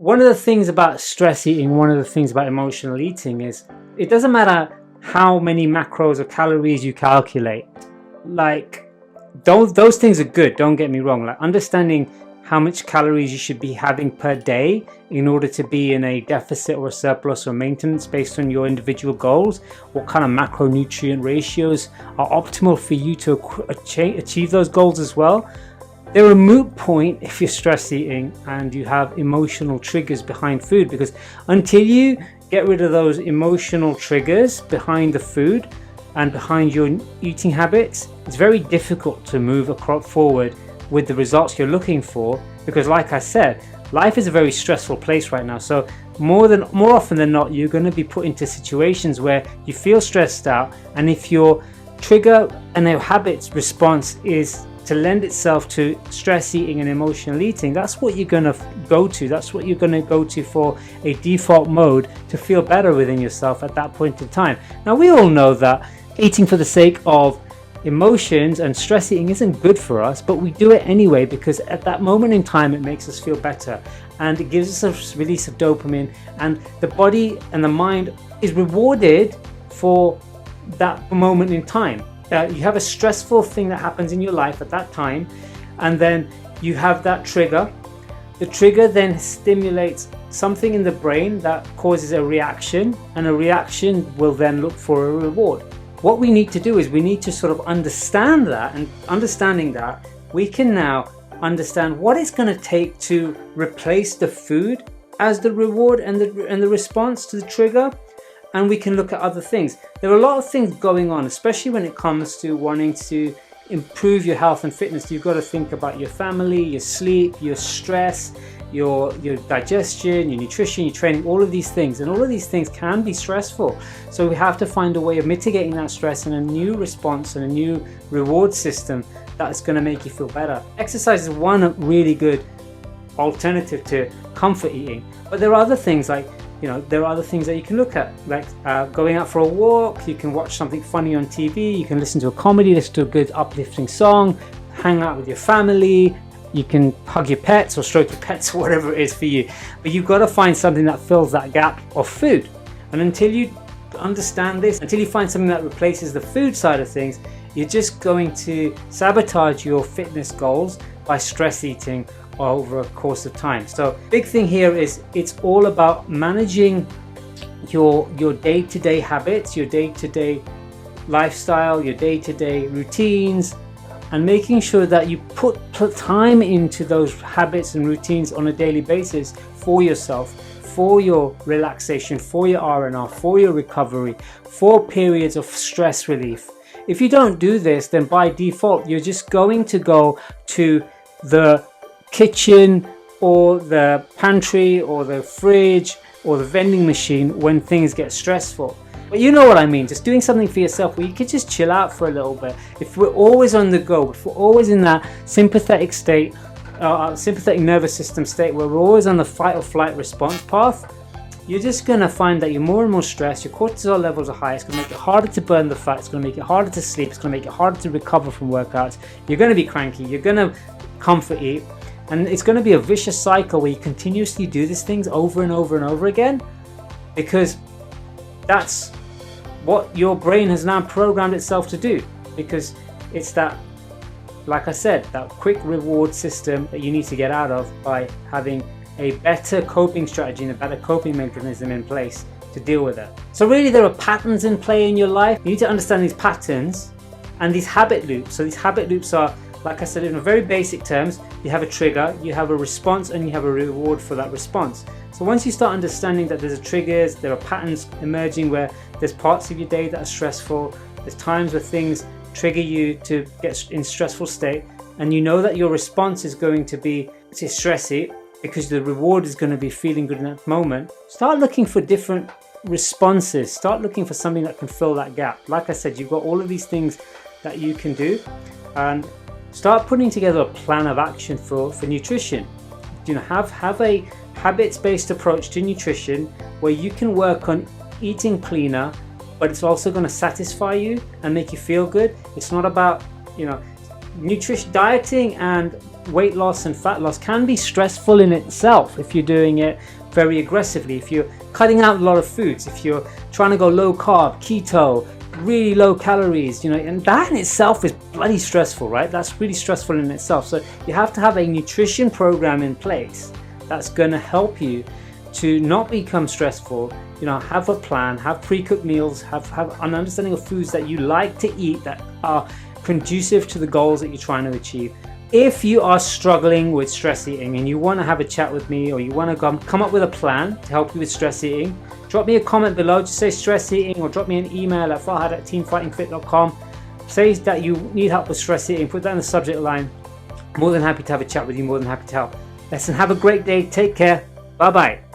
one of the things about stress eating, one of the things about emotional eating is it doesn't matter how many macros or calories you calculate. Like those things are good, don't get me wrong. Like understanding how much calories you should be having per day in order to be in a deficit or a surplus or maintenance based on your individual goals, what kind of macronutrient ratios are optimal for you to achieve those goals as well. They're a moot point if you're stress eating and you have emotional triggers behind food, because until you get rid of those emotional triggers behind the food and behind your eating habits, it's very difficult to move forward with the results you're looking for. Because like I said, life is a very stressful place right now. So more often than not, you're going to be put into situations where you feel stressed out, and if your trigger and your habits response is to lend itself to stress eating and emotional eating, that's what you're going to go to. That's what you're going to go to for a default mode to feel better within yourself at that point in time. Now, we all know that eating for the sake of emotions and stress eating isn't good for us, but we do it anyway because at that moment in time it makes us feel better and it gives us a release of dopamine, and the body and the mind is rewarded for that moment in time. You have a stressful thing that happens in your life at that time, and then you have that trigger. The trigger then stimulates something in the brain that causes a reaction, and a reaction will then look for a reward. What we need to do is we need to sort of understand that, and understanding that, we can now understand what it's going to take to replace the food as the reward and the response to the trigger. And we can look at other things. There are a lot of things going on, especially when it comes to wanting to improve your health and fitness. You've got to think about your family, your sleep, your stress, your digestion, your nutrition, your training, all of these things. And all of these things can be stressful. So we have to find a way of mitigating that stress and a new response and a new reward system that's going to make you feel better. Exercise is one really good alternative to comfort eating. But there are other things like, there are other things that you can look at, like going out for a walk. You can watch something funny on TV. You can listen to a comedy, listen to a good uplifting song, hang out with your family. You can hug your pets or stroke your pets or whatever it is for you. But you've got to find something that fills that gap of food. And until you understand this, until you find something that replaces the food side of things, you're just going to sabotage your fitness goals by stress eating over a course of time. So big thing here is it's all about managing your day-to-day habits, your day-to-day lifestyle, your day-to-day routines, and making sure that you put time into those habits and routines on a daily basis for yourself, for your relaxation, for your R&R, for your recovery, for periods of stress relief. If you don't do this, then by default you're just going to go to the kitchen or the pantry or the fridge or the vending machine when things get stressful. But you know what I mean, just doing something for yourself where you could just chill out for a little bit. If we're always on the go, if we're always in that sympathetic state, sympathetic nervous system state where we're always on the fight or flight response path, you're just going to find that you're more and more stressed, your cortisol levels are high, it's going to make it harder to burn the fat, it's going to make it harder to sleep, it's going to make it harder to recover from workouts, you're going to be cranky, you're going to comfort eat, and it's going to be a vicious cycle where you continuously do these things over and over and over again, because that's what your brain has now programmed itself to do, because it's that, like I said, that quick reward system that you need to get out of by having a better coping strategy and a better coping mechanism in place to deal with it. So really there are patterns in play in your life. You need to understand these patterns and these habit loops. So these habit loops are, like I said, in very basic terms, you have a trigger, you have a response, and you have a reward for that response. So once you start understanding that there's triggers, there are patterns emerging where there's parts of your day that are stressful, there's times where things trigger you to get in stressful state, and you know that your response is going to be to stress it because the reward is going to be feeling good in that moment, start looking for different responses. Start looking for something that can fill that gap. Like I said, you've got all of these things that you can do, and start putting together a plan of action for nutrition. Have a habits-based approach to nutrition where you can work on eating cleaner, but it's also going to satisfy you and make you feel good. It's not about nutrition, dieting and weight loss and fat loss can be stressful in itself if you're doing it very aggressively. If you're cutting out a lot of foods, if you're trying to go low carb, keto, really low calories, you know, and that in itself is bloody stressful, right? That's really stressful in itself. So you have to have a nutrition program in place that's going to help you to not become stressful. You know, have a plan, have pre-cooked meals, have an understanding of foods that you like to eat that are conducive to the goals that you're trying to achieve. If you are struggling with stress eating and you want to have a chat with me, or you want to come up with a plan to help you with stress eating, drop me a comment below. Just say stress eating, or drop me an email at farhad@teamfightingfit.com. Say that you need help with stress eating, put that in the subject line. More than happy to have a chat with you, more than happy to help. Listen, have a great day, take care, bye bye.